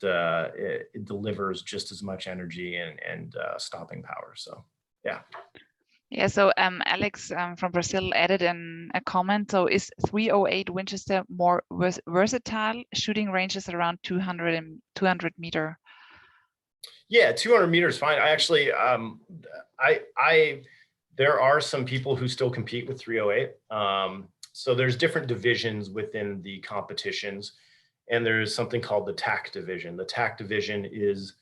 delivers just as much energy and stopping power. So, yeah. Yeah. So Alex from Brazil added in a comment. So is 308 Winchester more versatile? Shooting ranges around 200 meter. Yeah, 200 meters fine. I actually, there are some people who still compete with 308. So there's different divisions within the competitions, and there's something called the TAC division. The TAC division is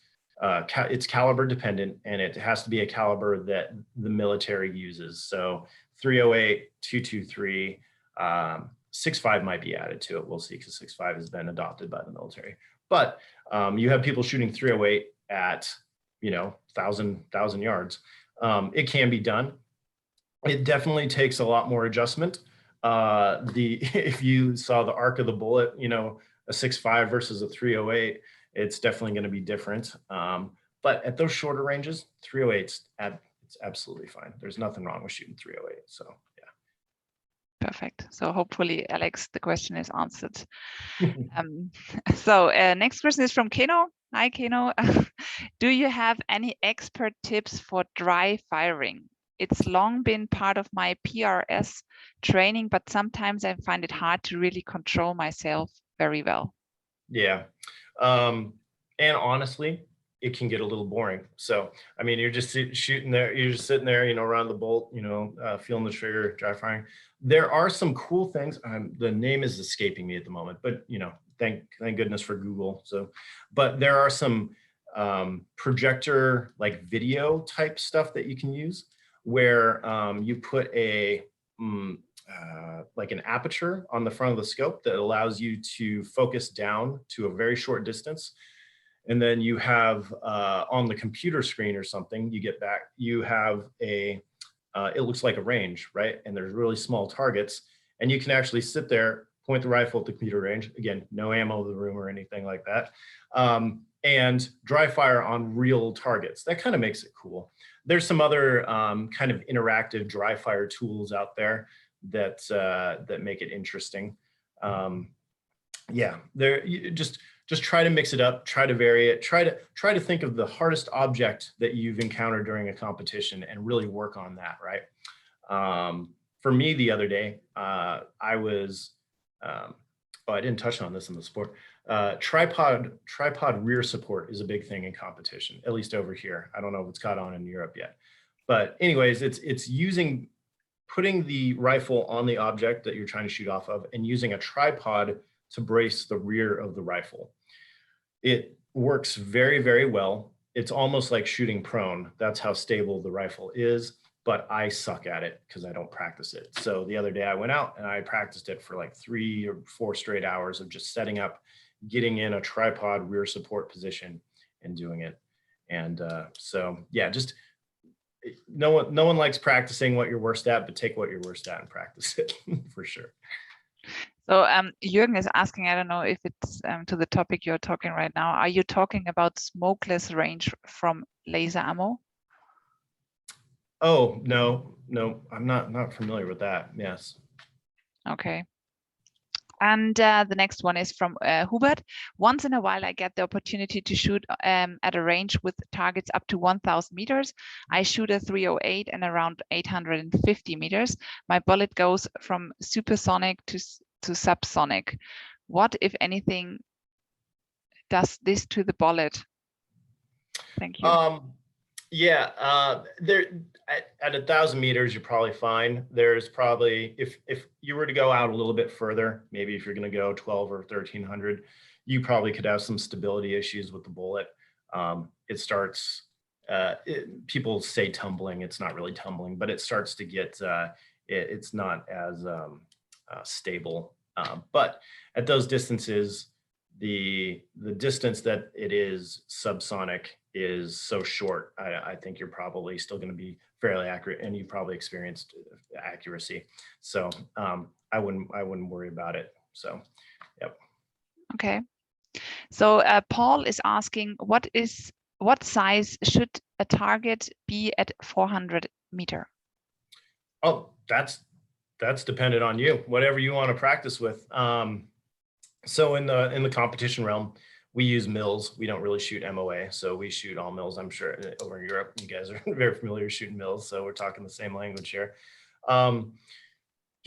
it's caliber dependent, and it has to be a caliber that the military uses. So 308, 223, 6.5 might be added to it. We'll see, because 6.5 has been adopted by the military. But you have people shooting 308 at, you know, 1,000 yards. It can be done. It definitely takes a lot more adjustment. If you saw the arc of the bullet, you know, a 6.5 versus a 308, it's definitely going to be different. But at those shorter ranges, 308's it's absolutely fine. There's nothing wrong with shooting 308. So yeah. Perfect. So hopefully, Alex, the question is answered. So next question is from Keno. Hi, Keno. Do you have any expert tips for dry firing? It's long been part of my PRS training, but sometimes I find it hard to really control myself very well. Yeah. And honestly, it can get a little boring. So, I mean, you're just shooting there, you're just sitting there, you know, around the bolt, you know, feeling the trigger, dry firing. There are some cool things. The name is escaping me at the moment, but, you know, thank goodness for Google. So, but there are some projector, like video type stuff that you can use, where you put like an aperture on the front of the scope that allows you to focus down to a very short distance. And then you have on the computer screen or something, you have it looks like a range, right? And there's really small targets, and you can actually sit there, point the rifle at the computer range. Again, no ammo in the room or anything like that. And dry fire on real targets. That kind of makes it cool. There's some other kind of interactive dry fire tools out there that make it interesting. Yeah, just try to mix it up, try to vary it, try to think of the hardest object that you've encountered during a competition and really work on that, right? For me, the other day, I was, I didn't touch on this in the sport. Tripod rear support is a big thing in competition, at least over here. I don't know if it's caught on in Europe yet. But anyways, it's putting the rifle on the object that you're trying to shoot off of and using a tripod to brace the rear of the rifle. It works very, very well. It's almost like shooting prone. That's how stable the rifle is, but I suck at it because I don't practice it. So the other day I went out and I practiced it for like 3 or 4 straight hours of just setting up, getting in a tripod rear support position and doing it. And so, yeah, just no one likes practicing what you're worst at, but take what you're worst at and practice it for sure. So Jürgen is asking, I don't know if it's to the topic you're talking right now. Are you talking about smokeless range from laser ammo? Oh, no, I'm not familiar with that. Yes. Okay. And the next one is from Hubert. Once in a while, I get the opportunity to shoot at a range with targets up to 1,000 meters. I shoot a 308 and around 850 meters. My bullet goes from supersonic to subsonic. What, if anything, does this to the bullet? Thank you. Yeah, there at 1,000 meters, you're probably fine. There's probably, if you were to go out a little bit further, maybe if you're going to go 12 or 1,300, you probably could have some stability issues with the bullet. It starts, people say tumbling. It's not really tumbling, but it starts to get, it's not as stable. But at those distances, the distance that it is subsonic is so short. I think you're probably still going to be fairly accurate, and you probably experienced accuracy. So I wouldn't worry about it. So, yep. Okay. So Paul is asking, what size should a target be at 400 meter? Oh, that's dependent on you. Whatever you want to practice with. So in the competition realm, we use mils. We don't really shoot MOA, so we shoot all mils. I'm sure over in Europe, you guys are very familiar with shooting mils, so we're talking the same language here.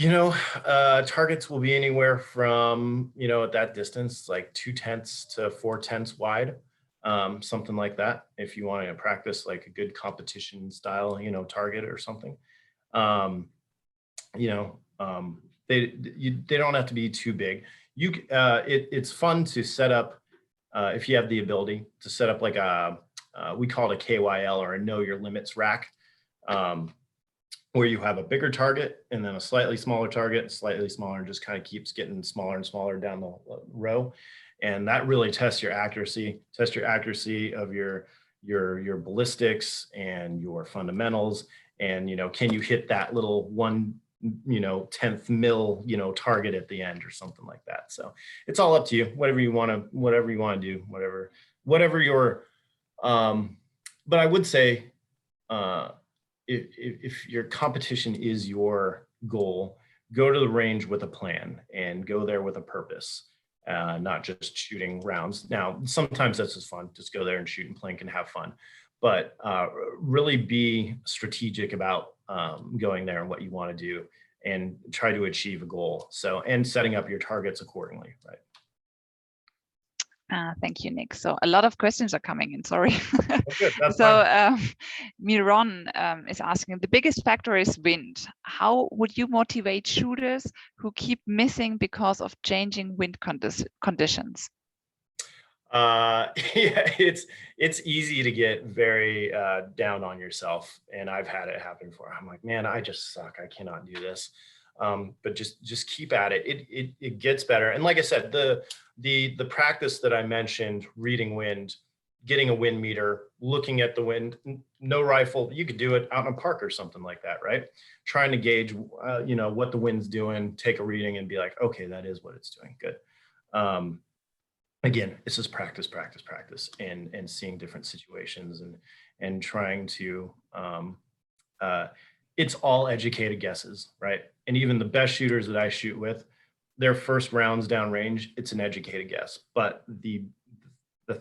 Targets will be anywhere from, at that distance, like 2/10 to 4/10 wide, something like that. If you want to practice like a good competition style, target or something. They don't have to be too big. It's fun to set up, if you have the ability to set up like we call it a KYL, or a know your limits rack, where you have a bigger target and then a slightly smaller target, slightly smaller, and just kind of keeps getting smaller and smaller down the row. And that really tests your accuracy, of your ballistics and your fundamentals. And, can you hit that little 1/10 mil, target at the end or something like that. So it's all up to you, whatever you want to do, whatever your, but I would say, if your competition is your goal, go to the range with a plan and go there with a purpose, not just shooting rounds. Now, sometimes that's just fun. Just go there and shoot and plank and have fun. But really be strategic about going there and what you want to do, and try to achieve a goal. So, and setting up your targets accordingly, right? Thank you, Nick. So a lot of questions are coming in, sorry. Oh, good. That's so fine. Miron is asking, the biggest factor is wind. How would you motivate shooters who keep missing because of changing wind conditions? Yeah, it's easy to get very down on yourself, and I've had it happen before. I'm like, man, I just suck. I cannot do this. But just keep at it. It gets better. And like I said, the practice that I mentioned, reading wind, getting a wind meter, looking at the wind, no rifle, you could do it out in a park or something like that, right? Trying to gauge, what the wind's doing, take a reading and be like, okay, that is what it's doing. Good. Again, it's just practice, and seeing different situations and trying to, it's all educated guesses, right? And even the best shooters that I shoot with, their first rounds downrange, it's an educated guess. But the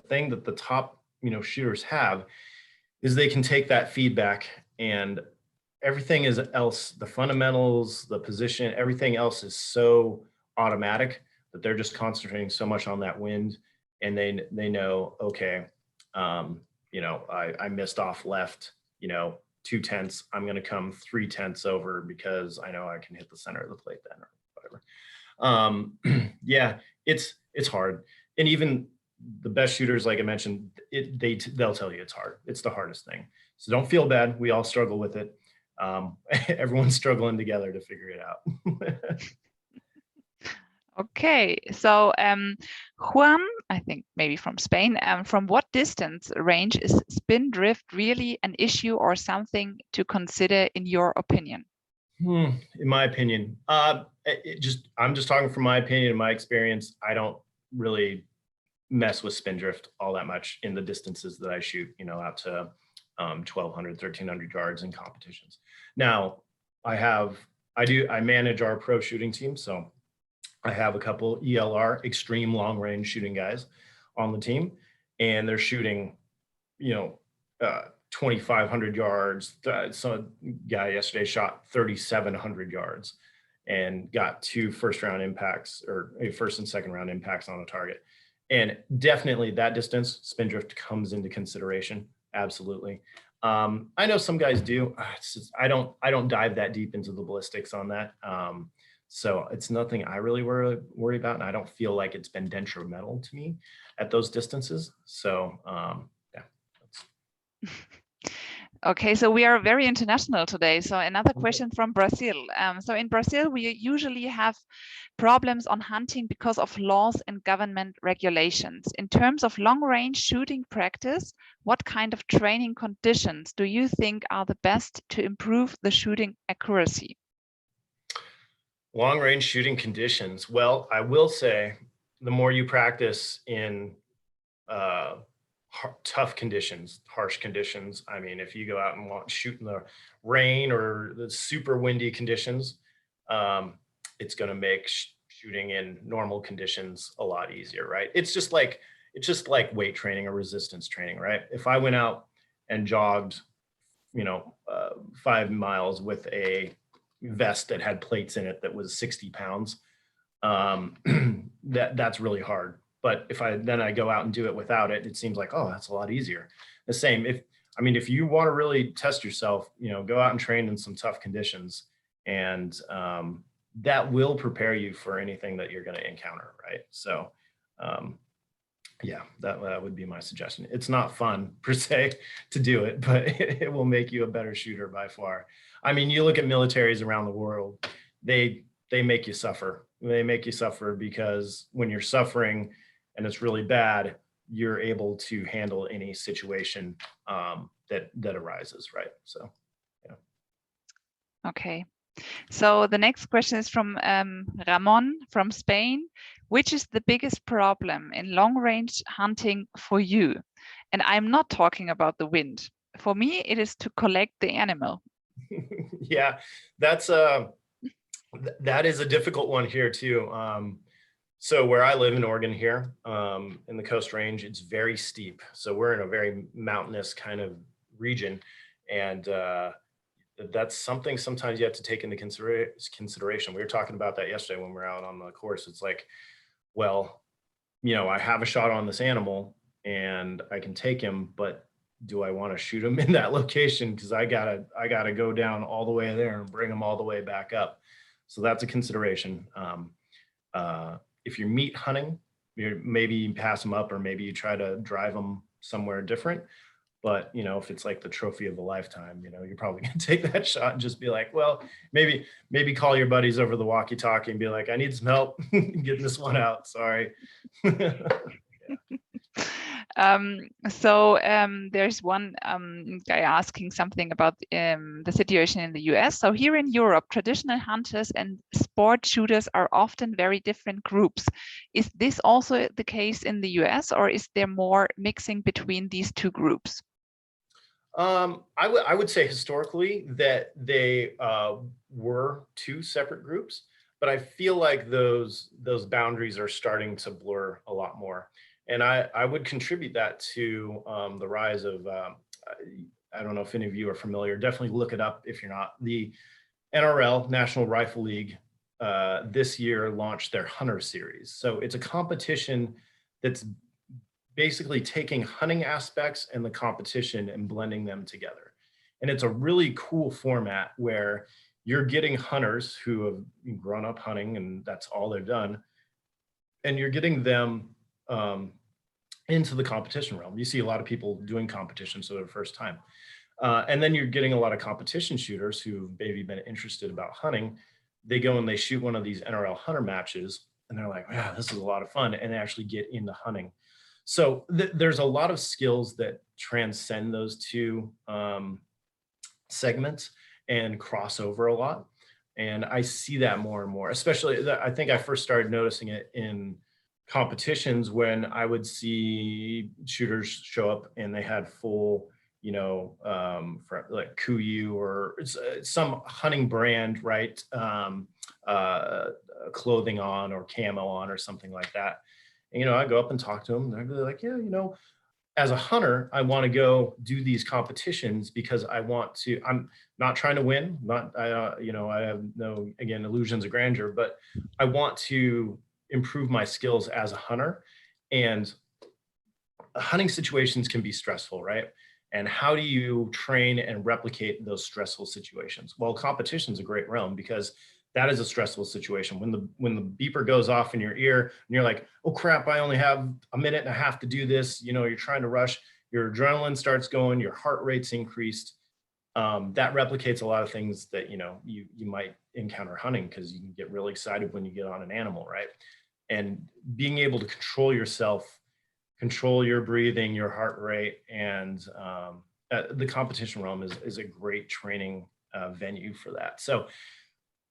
thing that the top, shooters have is they can take that feedback, and everything else, the fundamentals, the position, everything else is so automatic that they're just concentrating so much on that wind, and they know, okay, I missed off left, 2/10. I'm going to come 3/10 over because I know I can hit the center of the plate then, or whatever. Yeah, it's hard. And even the best shooters, like I mentioned, they'll tell you it's hard. It's the hardest thing. So don't feel bad. We all struggle with it. Everyone's struggling together to figure it out. Okay, so Juan, I think maybe from Spain, from what distance range is spin drift really an issue or something to consider in your opinion? In my opinion, I'm just talking from my opinion and my experience. I don't really mess with spin drift all that much in the distances that I shoot, out to 1,200, 1,300 yards in competitions. Now, I manage our pro shooting team, so I have a couple ELR, extreme long range shooting guys on the team, and they're shooting, 2,500 yards. Some guy yesterday shot 3,700 yards and got 2 first-round impacts, or a first and second round impacts on a target. And definitely that distance, spin drift comes into consideration. Absolutely. I know some guys do. I don't dive that deep into the ballistics on that. So it's nothing I really worry about, and I don't feel like it's been detrimental to me at those distances. So yeah. Okay, so we are very international today. So another question from Brazil. So in Brazil, we usually have problems on hunting because of laws and government regulations. In terms of long-range shooting practice, what kind of training conditions do you think are the best to improve the shooting accuracy? Long-range shooting conditions. Well, I will say the more you practice in tough conditions, harsh conditions. I mean, if you go out and shoot in the rain or the super windy conditions, it's going to make shooting in normal conditions a lot easier, right? It's just like weight training or resistance training, right? If I went out and jogged, 5 miles with a vest that had plates in it that was 60 pounds, that's really hard. But if I go out and do it without it, it seems like, oh, that's a lot easier. The same, if you want to really test yourself, go out and train in some tough conditions, and that will prepare you for anything that you're going to encounter, right? So yeah, that would be my suggestion. It's not fun per se to do it, but it will make you a better shooter by far. I mean, you look at militaries around the world, they make you suffer. They make you suffer because when you're suffering and it's really bad, you're able to handle any situation that arises, right? So, yeah. Okay. So the next question is from Ramon from Spain. Which is the biggest problem in long-range hunting for you? And I'm not talking about the wind. For me, it is to collect the animal. Yeah, that is a difficult one here too. So where I live in Oregon here, in the Coast Range, it's very steep. So we're in a very mountainous kind of region, and that's something sometimes you have to take into consideration. We were talking about that yesterday when we were out on the course. It's like, well, I have a shot on this animal and I can take him, but do I want to shoot him in that location? Because I gotta go down all the way there and bring him all the way back up. So that's a consideration. If you're meat hunting, maybe you pass them up, or maybe you try to drive them somewhere different. But if it's like the trophy of a lifetime, you're probably gonna take that shot and just be like, well, maybe call your buddies over the walkie-talkie and be like, I need some help getting this one out. Sorry. There's one guy asking something about the situation in the US. So here in Europe, traditional hunters and sport shooters are often very different groups. Is this also the case in the US, or is there more mixing between these two groups? I would say historically that they were 2 separate groups, but I feel like those boundaries are starting to blur a lot more. And I would contribute that to the rise of, I don't know if any of you are familiar, definitely look it up if you're not. The NRL, National Rifle League, this year launched their Hunter Series. So it's a competition that's basically taking hunting aspects and the competition and blending them together. And it's a really cool format where you're getting hunters who have grown up hunting and that's all they've done. And you're getting them into the competition realm. You see a lot of people doing competitions for the first time. And then you're getting a lot of competition shooters who've maybe been interested about hunting. They go and they shoot one of these NRL hunter matches and they're like, yeah, this is a lot of fun, and they actually get into hunting. So there's a lot of skills that transcend those two segments and cross over a lot. And I see that more and more, especially I think I first started noticing it in competitions when I would see shooters show up and they had full, for like Kuiu or some hunting brand, right? Clothing on or camo on or something like that. And, I go up and talk to them. They're like, yeah, as a hunter, I want to go do these competitions because I'm not trying to win. I have no, again, illusions of grandeur, but I want to improve my skills as a hunter. And hunting situations can be stressful, right? And how do you train and replicate those stressful situations? Well, competition is a great realm because that is a stressful situation. When the beeper goes off in your ear and you're like, oh crap, I only have a minute and a half to do this. You're trying to rush, your adrenaline starts going, your heart rate's increased. That replicates a lot of things that, you might encounter hunting, because you can get really excited when you get on an animal, right? And being able to control yourself, control your breathing, your heart rate, and the competition realm is a great training venue for that. So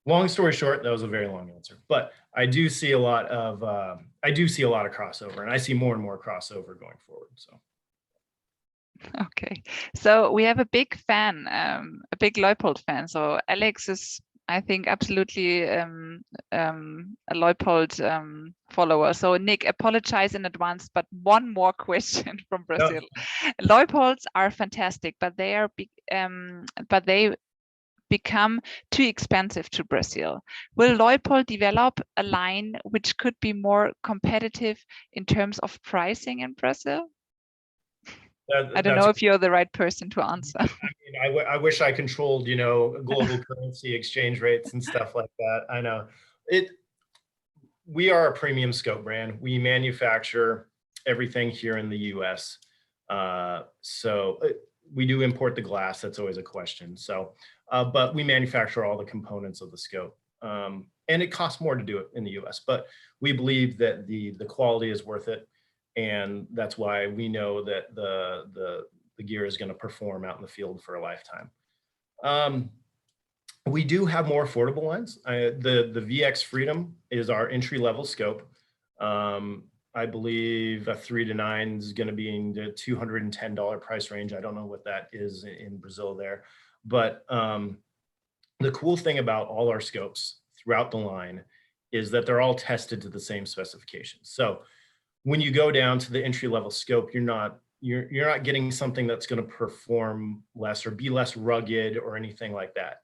long story short, that was a very long answer, but I do see a lot of crossover, and I see more and more crossover going forward. So. Okay, so we have a big fan, a big Leupold fan. So Alex is, I think, absolutely a Leupold follower. So Nic, apologize in advance, but one more question from Brazil. Oh. Leupolds are fantastic, but they become too expensive to Brazil. Will Leupold develop a line which could be more competitive in terms of pricing in Brazil? I don't know if you're the right person to answer. I wish I controlled, global currency exchange rates and stuff like that. I know we are a premium scope brand. We manufacture everything here in the US. So we do import the glass. That's always a question. So, but we manufacture all the components of the scope. And it costs more to do it in the US, but we believe that the quality is worth it. And that's why we know that the gear is going to perform out in the field for a lifetime. We do have more affordable lines. The VX Freedom is our entry-level scope. I believe a 3 to 9 is going to be in the $210 price range. I don't know what that is in Brazil there, but the cool thing about all our scopes throughout the line is that they're all tested to the same specifications. So when you go down to the entry-level scope, you're not getting something that's going to perform less or be less rugged or anything like that.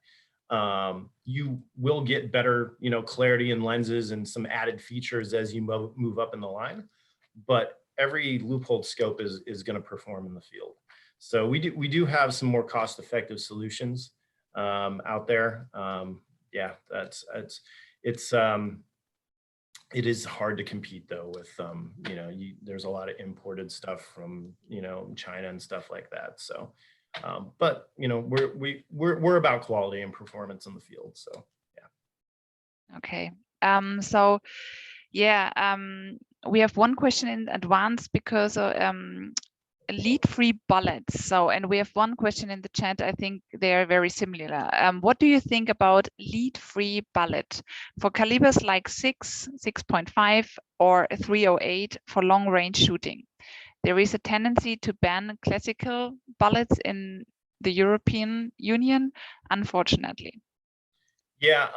You will get better, clarity in lenses and some added features as you move up in the line, but every Leupold scope is going to perform in the field. So we do have some more cost-effective solutions out there. Yeah, it is hard to compete though with, there's a lot of imported stuff from, China and stuff like that. So, but we're about quality and performance in the field. So, yeah. Okay. So, yeah, we have one question in advance because lead-free bullets. So, and we have one question in the chat. I think they are very similar. What do you think about lead-free bullet for calibers like 6, 6.5, or 308 for long-range shooting? There is a tendency to ban classical bullets in the European Union, unfortunately. Yeah,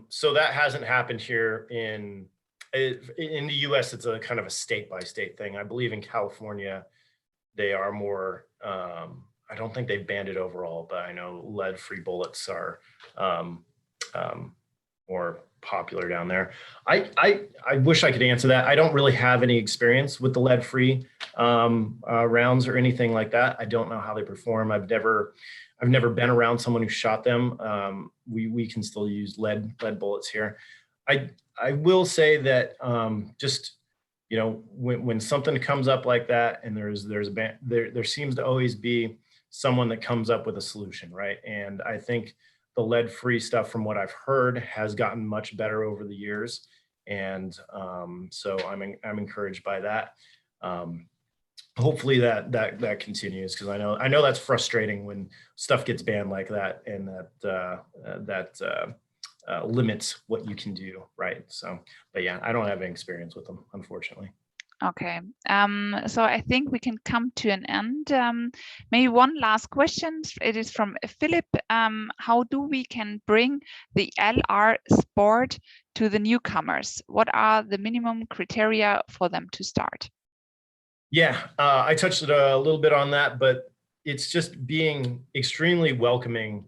so that hasn't happened here in the US. It's a kind of a state-by-state thing. I believe in California, they are more, I don't think they've banned it overall, but I know lead-free bullets are more popular down there. I wish I could answer that. I don't really have any experience with the lead-free rounds or anything like that. I don't know how they perform. I've never been around someone who shot them. We can still use lead bullets here. I will say that just, you know, when something comes up like that, and there seems to always be someone that comes up with a solution, right? And I think the lead-free stuff, from what I've heard, has gotten much better over the years, and so I'm encouraged by that. Hopefully that continues, because I know that's frustrating when stuff gets banned like that, and that limits what you can do, right? So, but yeah, I don't have any experience with them, unfortunately. Okay, so I think we can come to an end. Maybe one last question. It is from Philip. How do we can bring the LR sport to the newcomers? What are the minimum criteria for them to start? Yeah, I touched a little bit on that, but it's just being extremely welcoming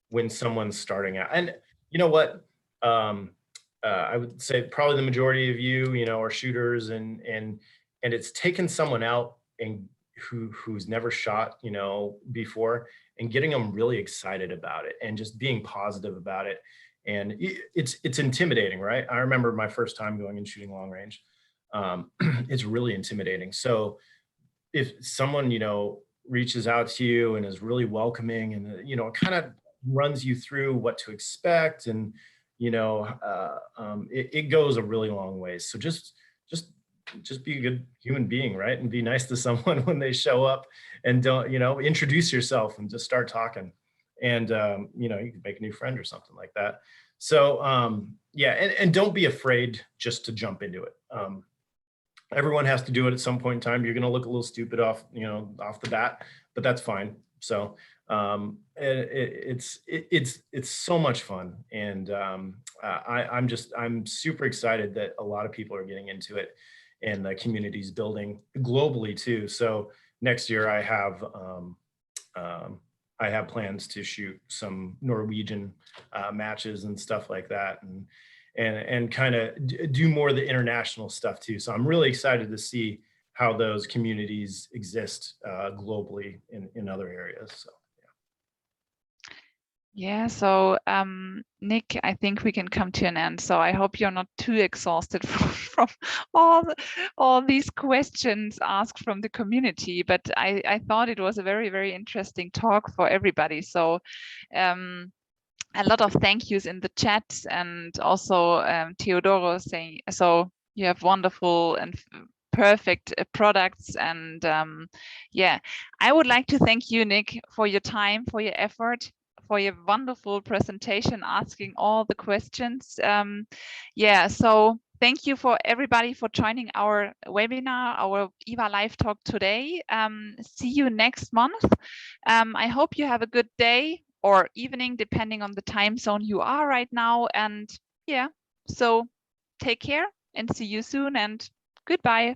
when someone's starting out. And you know what? I would say probably the majority of you know, are shooters, and it's taken someone out and who's never shot, you know, before, and getting them really excited about it and just being positive about it. And it's intimidating, right? I remember my first time going and shooting long range. It's really intimidating. So if someone, you know, reaches out to you and is really welcoming, and, you know, kind of runs you through what to expect, and, you know, it goes a really long way. So just be a good human being, right? And be nice to someone when they show up, and don't, you know, introduce yourself and just start talking, and, you know, you can make a new friend or something like that. So, yeah, and don't be afraid just to jump into it. Everyone has to do it at some point in time. You're going to look a little stupid off the bat, but that's fine. So, it's so much fun. And, I'm super excited that a lot of people are getting into it, and the community's building globally too. So next year I have plans to shoot some Norwegian matches and stuff like that, and kind of do more of the international stuff too. So I'm really excited to see how those communities exist globally in other areas. So. Yeah, so Nic, I think we can come to an end. So I hope you're not too exhausted from all these questions asked from the community. But I thought it was a very, very interesting talk for everybody. So a lot of thank yous in the chat, and also Teodoro saying, so you have wonderful and perfect products. And yeah, I would like to thank you, Nic, for your time, for your effort, for your wonderful presentation, asking all the questions. Yeah, so thank you for everybody for joining our webinar, our IWA Live Talk today. See you next month. I hope you have a good day or evening, depending on the time zone you are right now. And yeah, so take care and see you soon, and goodbye.